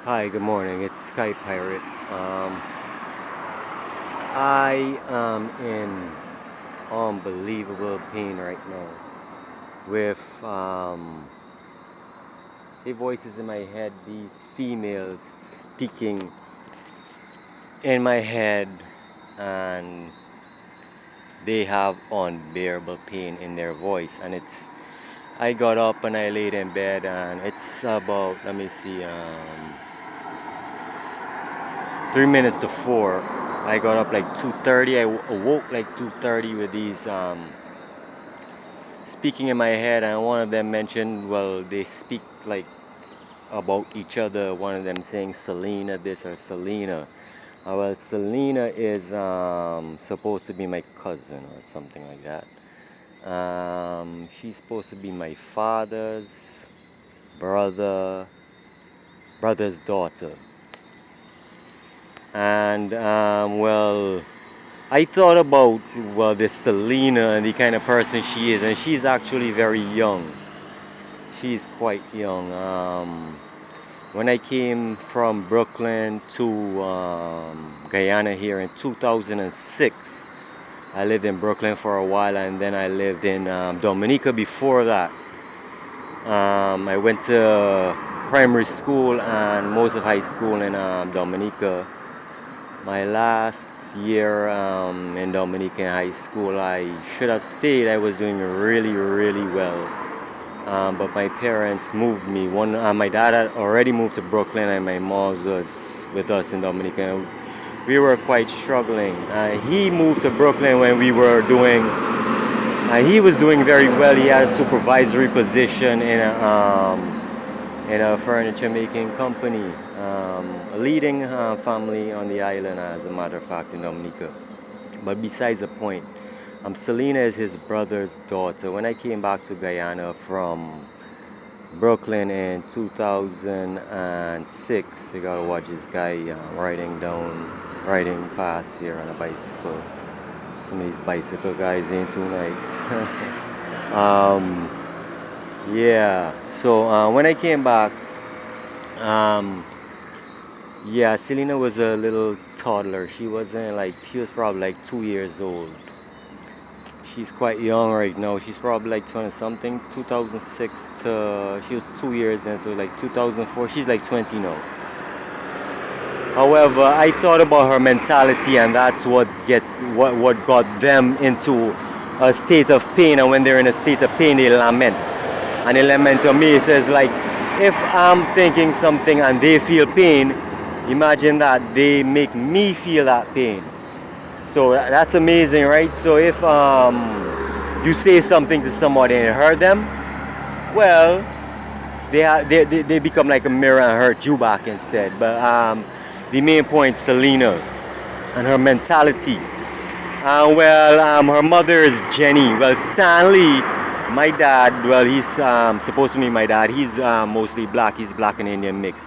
Hi, good morning. It's Sky Pirate. I am in unbelievable pain right now with the voices in my head, these females speaking in my head, and they have unbearable pain in their voice. And I got up and I laid in bed, and it's about, let me see, 3 minutes to 4. I got up like 2:30. I awoke like 2:30 with these speaking in my head, and one of them mentioned, well, they speak like about each other. One of them saying Selena this or Selena. Well, Selena is supposed to be my cousin or something like that. She's supposed to be my father's brother, brother's daughter. And well, I thought about, well, this Selena and the kind of person she is, and she's actually very young. She's quite young. When I came from Brooklyn to Guyana here in 2006, I lived in Brooklyn for a while, and then I lived in Dominica before that. I went to primary school and most of high school in Dominica. My last year in Dominican high school, I should have stayed. I was doing really, really well. But my parents moved me. My dad had already moved to Brooklyn, and my mom was with us in Dominican. We were quite struggling. He moved to Brooklyn when we were doing. He was doing very well. He had a supervisory position in a furniture making company, a leading family on the island, as a matter of fact, in Dominica. But besides the point, Selena is his brother's daughter. When I came back to Guyana from Brooklyn in 2006, you gotta watch this guy riding past here on a bicycle. Some of these bicycle guys ain't too nice. um, yeah, so when I came back, um, yeah, Selena was a little toddler. She was probably like 2 years old. She's quite young right now. She's probably like 20 something. 2006 to, she was 2 years in, so like 2004. She's like 20 now. However, I thought about her mentality, and that's what got them into a state of pain. And when they're in a state of pain, they lament. And they lament to me. It says like, if I'm thinking something and they feel pain, imagine that they make me feel that pain. So that's amazing, right? So if you say something to somebody and it hurt them, well, they become like a mirror and hurt you back instead. But the main point, Selena and her mentality. Her mother is Jenny. Well, Stanley, my dad, well, he's supposed to be my dad. He's mostly black. He's black and Indian mix.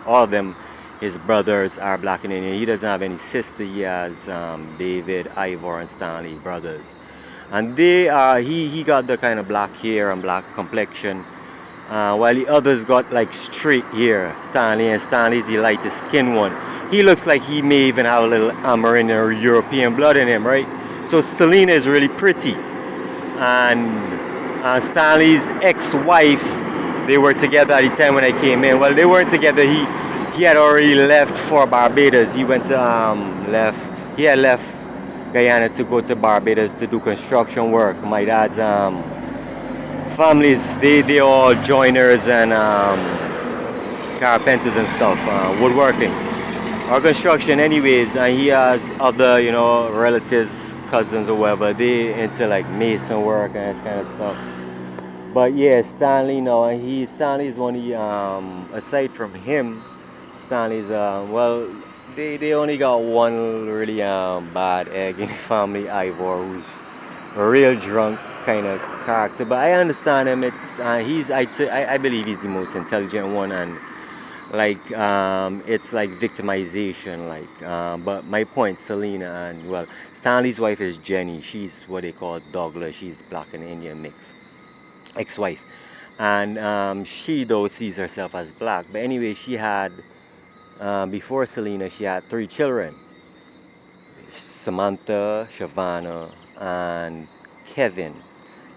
All of them, his brothers are black and Indian. He doesn't have any sister. He has David, Ivor, and Stanley brothers. And he got the kind of black hair and black complexion, while the others got like straight hair. Stanley's the lightest skin one. He looks like he may even have a little American or European blood in him, right? So Selena is really pretty, and Stanley's ex-wife, they were together at the time when I came in. Well, they weren't together. He had already left for Barbados. He went to left. He had left Guyana to go to Barbados to do construction work. My dad's families, they all joiners and carpenters and stuff, woodworking or construction anyways. And he has other, relatives, cousins or whatever, they into like mason work and that kind of stuff. But yeah, Stanley, no, and Stanley's one of the aside from him, Stanley's well, they only got one really bad egg in the family, Ivor, who's a real drunk kind of character. But I understand him. It's I believe he's the most intelligent one, and like it's like victimization. But my point, Selena, and well, Stanley's wife is Jenny. She's what they call Douglas. She's black and Indian mixed, ex-wife, and she though sees herself as black. But anyway, she had Before Selena, she had three children: Samantha, Shavana, and Kevin.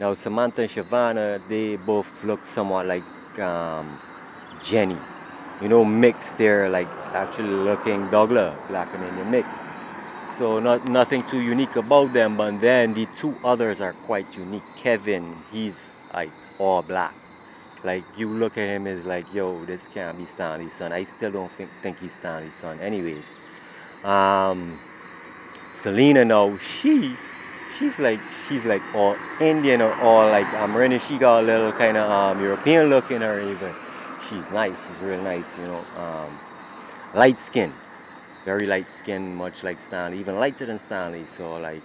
Now, Samantha and Shavana, they both look somewhat like Jenny. You know, mixed. They're like actually looking Douglas, black and Indian mix. So nothing too unique about them. But then the two others are quite unique. Kevin, he's like all black. Like you look at him as like, yo, this can't be Stanley's son. I still don't think he's Stanley's son. Anyways, um, Selena now, she's like all Indian or all like Marina. She got a little kind of European look in her even. She's nice. She's real nice. Light skin, very light skin, much like Stanley, even lighter than Stanley. So like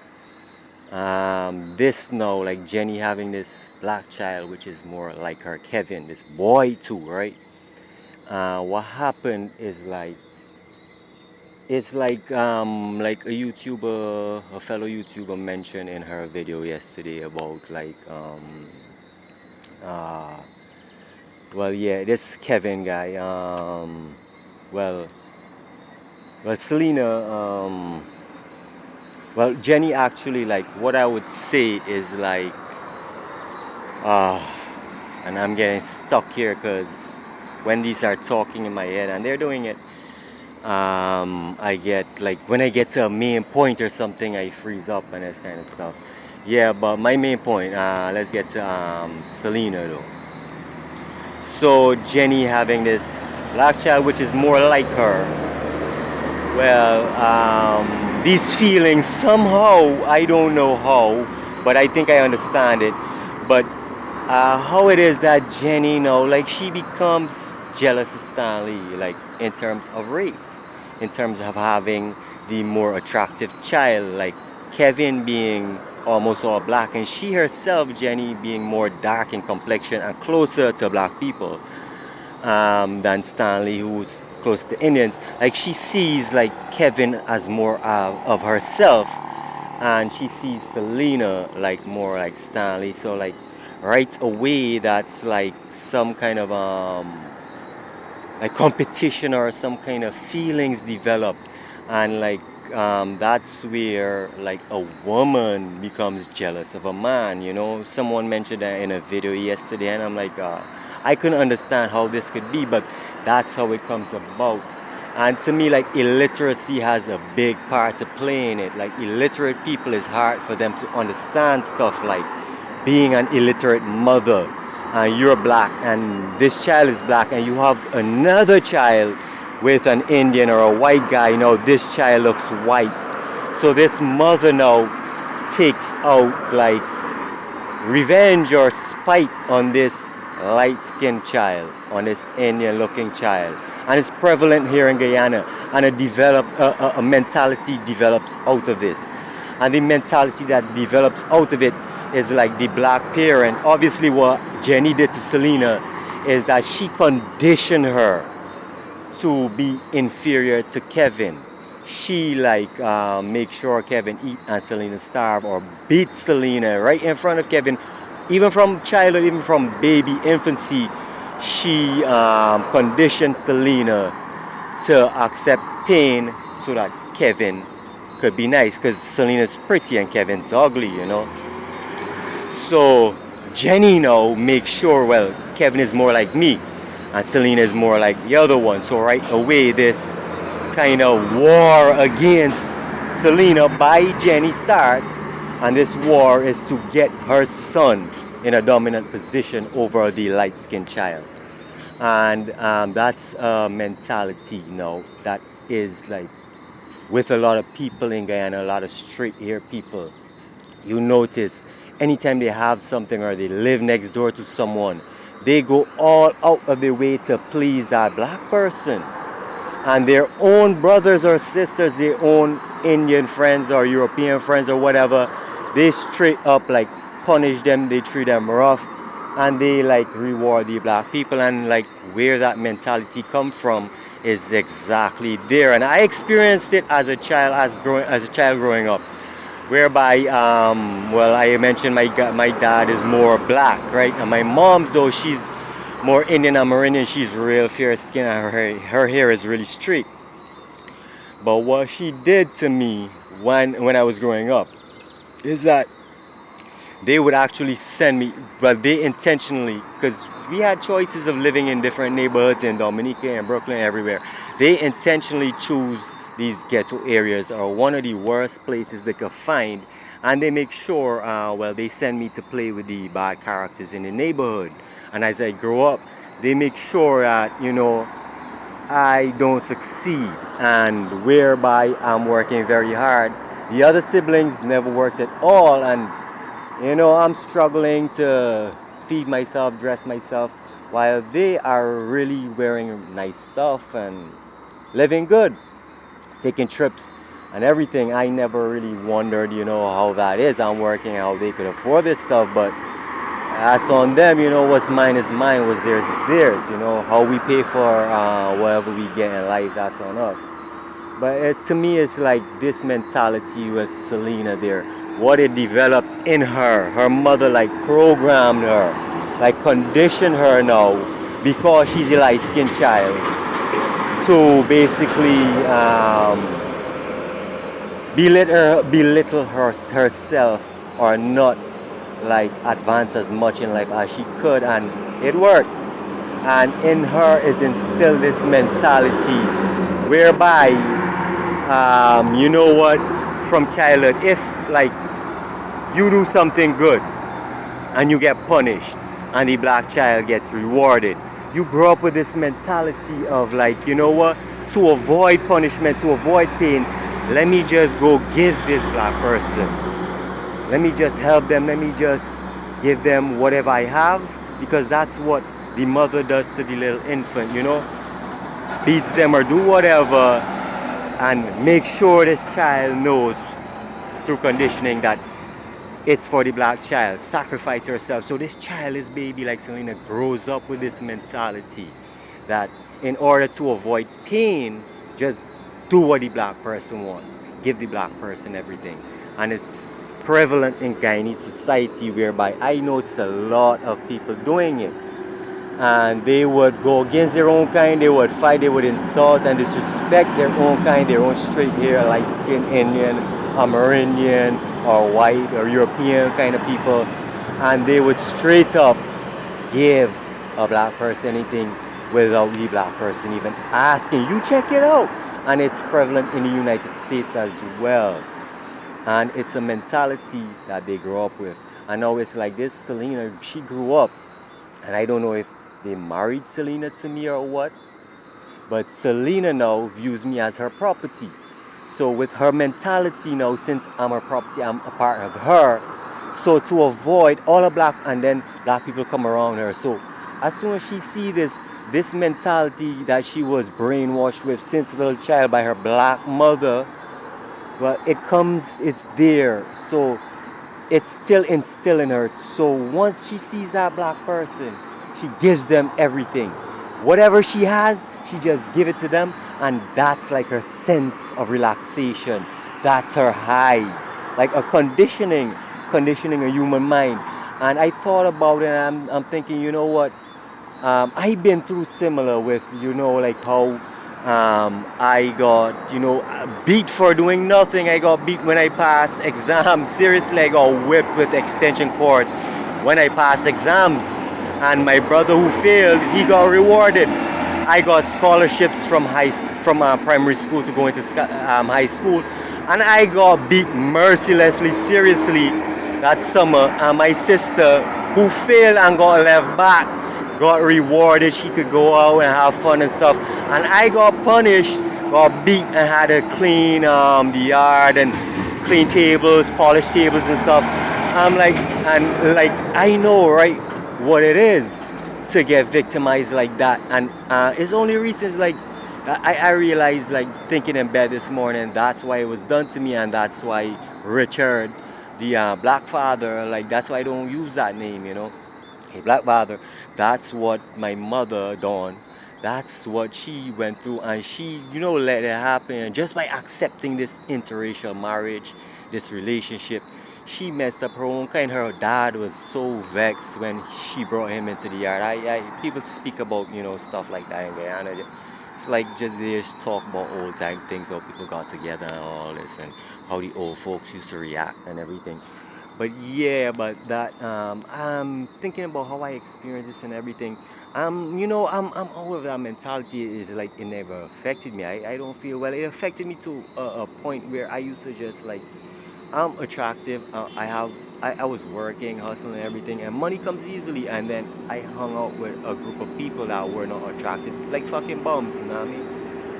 this now, like Jenny having this black child, which is more like her Kevin, this boy too, right? What happened is like it's like a YouTuber, a fellow YouTuber mentioned in her video yesterday about like uh well yeah, this Kevin guy well Selena Jenny actually like what I would say is like uh and I'm getting stuck here because when these are talking in my head and they're doing it, I get like when I get to a main point or something, I freeze up and this kind of stuff. Yeah, but my main point, let's get to Selena though. So Jenny having this black child, which is more like her. Well, these feelings somehow I don't know how, but I think I understand it. But how it is that Jenny, like she becomes jealous of Stanley, like in terms of race, in terms of having the more attractive child, like Kevin being almost all black, and she herself, Jenny, being more dark in complexion and closer to black people than Stanley, who's close to Indians. Like she sees like Kevin as more of herself, and she sees Selena like more like Stanley. So like right away, that's like some kind of like competition or some kind of feelings develop, and like that's where like a woman becomes jealous of a man. Someone mentioned that in a video yesterday, and I'm like, I couldn't understand how this could be, but that's how it comes about. And to me, like illiteracy has a big part to play in it. Like illiterate people, it's hard for them to understand stuff like being an illiterate mother, and you're black and this child is black, and you have another child with an Indian or a white guy. This child looks white, so this mother now takes out like revenge or spite on this light skinned child, on this Indian looking child. And it's prevalent here in Guyana, and a mentality develops out of this. And the mentality that develops out of it is like the black parent. Obviously, what Jenny did to Selena is that she conditioned her to be inferior to Kevin. She like make sure Kevin eat and Selena starve, or beat Selena right in front of Kevin, even from childhood, even from baby infancy. She conditioned Selena to accept pain so that Kevin could be nice, because Selena's pretty and Kevin's ugly. So Jenny now makes sure, well, Kevin is more like me and Selena is more like the other one. So right away, this kind of war against Selena by Jenny starts, and this war is to get her son in a dominant position over the light-skinned child. And that's a mentality that is like with a lot of people in Guyana, a lot of straight hair people. You notice anytime they have something or they live next door to someone, they go all out of their way to please that black person. And their own brothers or sisters, their own Indian friends or European friends or whatever, they straight up like punish them, they treat them rough, and they like reward the black people. And like where that mentality come from is exactly there. And I experienced it as a child, as a child growing up, whereby well, I mentioned my dad is more black, right? And my mom's, though, she's more Indian Amerindian. She's real fair skin and her hair is really straight. But what she did to me when I was growing up is that they would actually send me, but they intentionally, because we had choices of living in different neighborhoods in Dominica and Brooklyn, everywhere. They intentionally choose these ghetto areas or one of the worst places they could find, and they make sure, they send me to play with the bad characters in the neighborhood. And as I grow up, they make sure that, I don't succeed, and whereby I'm working very hard. The other siblings never worked at all, and I'm struggling to feed myself, dress myself, while they are really wearing nice stuff and living good, taking trips and everything. I never really wondered, how that is. I'm working, how they could afford this stuff, but that's on them. What's mine is mine, what's theirs is theirs. How we pay for whatever we get in life, that's on us. But to me, it's like this mentality with Selena there. What it developed in her. Her mother like programmed her, like conditioned her now because she's a light skinned child. So basically, herself or not like advance as much in life as she could, and it worked. And in her is instilled this mentality whereby you know what, from childhood, if like you do something good and you get punished and the black child gets rewarded, you grow up with this mentality of like, you know what, to avoid punishment, to avoid pain, let me just go give this black person, let me just help them, let me just give them whatever I have, because that's what the mother does to the little infant, beats them or do whatever, and make sure this child knows through conditioning that it's for the black child. Sacrifice yourself. So this child, this baby like Selena, grows up with this mentality that in order to avoid pain, just do what the black person wants. Give the black person everything. And it's prevalent in Guyanese society whereby I notice a lot of people doing it, and they would go against their own kind, they would fight, they would insult and disrespect their own kind, their own straight hair, light skinned Indian, Amerindian, or white or European kind of people, and they would straight up give a black person anything without the black person even asking. You check it out. And it's prevalent in the United States as well. And it's a mentality that they grow up with. And now it's like this Selena, she grew up, and I don't know if they married Selena to me or what, but Selena now views me as her property. So with her mentality now, since I'm her property, I'm a part of her. So to avoid all the black, and then black people come around her. So as soon as she see this mentality that she was brainwashed with since a little child by her black mother, well, it's there. So it's still instilled in her. So once she sees that black person, she gives them everything. Whatever she has, she just give it to them, and that's like her sense of relaxation. That's her high, like a conditioning a human mind. And I thought about it, and I'm thinking, you know what? I've been through similar with, like how I got, beat for doing nothing. I got beat when I passed exams. Seriously, I got whipped with extension cords when I passed exams. And my brother who failed, he got rewarded. I got scholarships from primary school to go into high school, and I got beat mercilessly, seriously, that summer. And my sister, who failed and got left back, got rewarded. She could go out and have fun and stuff, and I got punished, got beat, and had to clean the yard and clean tables, polish tables and stuff. I'm like, and like, I know, right, what it is to get victimized like that. And it's only reasons like I realized, like, thinking in bed this morning, that's why it was done to me, and that's why Richard, the black father, like, that's why I don't use that name, Hey, black father, that's what my mother done. That's what she went through, and she, let it happen. And just by accepting this interracial marriage, this relationship, she messed up her own kind. Her dad was so vexed when she brought him into the yard. People speak about, stuff like that in Guyana. It's like just they just talk about old time things, how people got together and all this, and how the old folks used to react and everything. But yeah, but that I'm thinking about how I experienced this and everything. I'm out of that mentality. Is like it never affected me. I don't feel well. It affected me to a point where I used to just like I'm attractive. I was working, hustling, and everything, and money comes easily. And then I hung out with a group of people that were not attractive, like fucking bums. You know what I mean?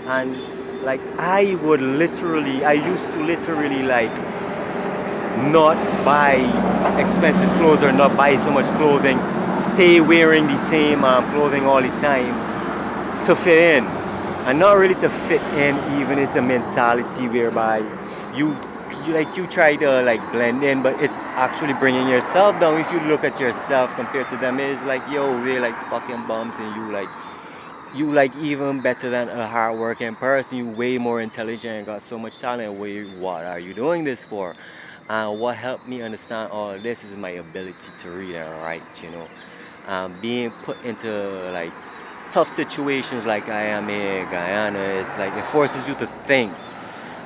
And like I used to literally like not buy expensive clothes or not buy so much clothing, stay wearing the same clothing all the time to fit in, and not really to fit in even. It's a mentality whereby you you try to like blend in, but it's actually bringing yourself down. If you look at yourself compared to them, it's like, yo, they're like fucking bums, and you like even better than a hardworking person. You way more intelligent and got so much talent. What are you doing this for? And what helped me understand all of this is my ability to read and write. Being put into like tough situations like I am in Guyana, it's like it forces you to think.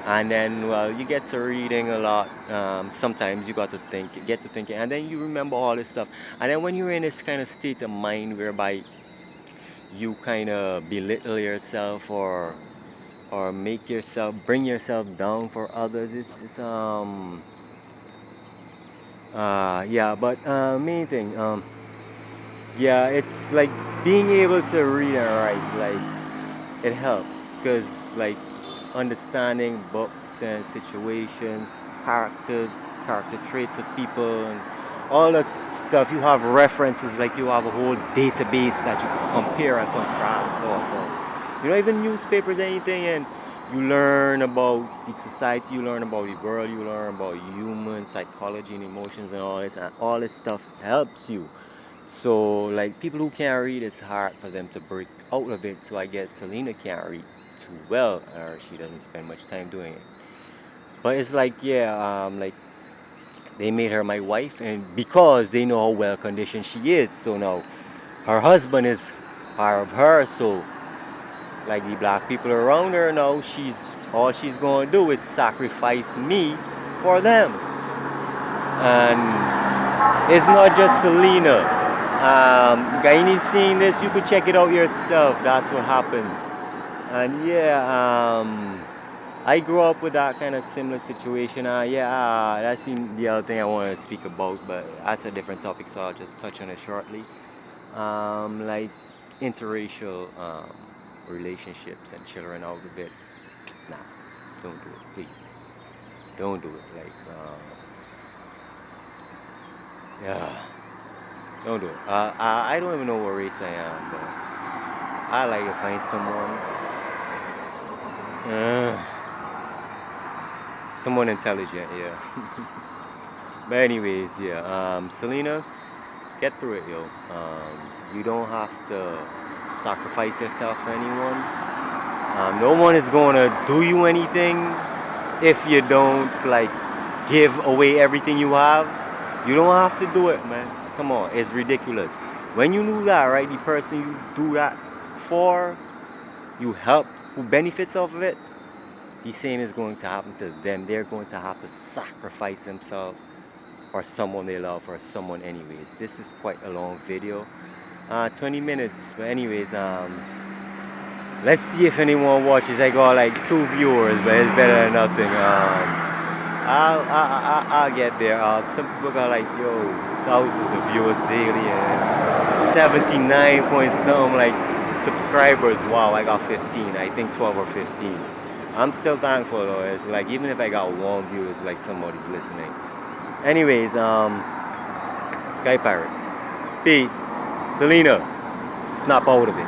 And then, well, you get to reading a lot. Sometimes you got to think, get to thinking, and then you remember all this stuff. And then when you're in this kind of state of mind whereby you kind of belittle yourself or make yourself bring yourself down for others, it's yeah. But main thing, yeah, it's like being able to read and write, like it helps because like understanding books and situations, characters, character traits of people, and all that stuff. You have references, like you have a whole database that you can compare and contrast off of. Even newspapers, anything, and you learn about the society, you learn about the world, you learn about human psychology and emotions and all this stuff helps you. So, like people who can't read, it's hard for them to break out of it. So I guess Selena can't read too well, or she doesn't spend much time doing it. But it's like, yeah, like they made her my wife, and because they know how well conditioned she is, so now her husband is part of her. So, like the black people around her now, she's gonna do is sacrifice me for them. And it's not just Selena. Guyanese seeing this, you could check it out yourself. That's what happens. And yeah, I grew up with that kind of similar situation. Yeah, that's the other thing I want to speak about, but that's a different topic, so I'll just touch on it shortly. Like interracial relationships and children out of it. Nah, don't do it, please. Don't do it. Like, yeah, don't do it. I don't even know what race I am, but I like to find someone intelligent. Yeah. But anyways, yeah. Selena, get through it, yo. You don't have to sacrifice yourself for anyone. No one is gonna do you anything if you don't like give away everything you have. You don't have to do it, man. Come on, it's ridiculous. When you do that, right, the person you do that for, you help, who benefits off of it, the same is going to happen to them. They're going to have to sacrifice themselves or someone they love or someone anyways. This is quite a long video. 20 minutes. But anyways, let's see if anyone watches. I got like 2 viewers, but it's better than nothing. I'll get there. Some people got like, yo, thousands of viewers daily and 79 point something like subscribers. Wow, I got 15. I think 12 or 15. I'm still thankful though. It's like even if I got one view, it's like somebody's listening. Anyways, Sky Pirate. Peace. Selena, snap out of it.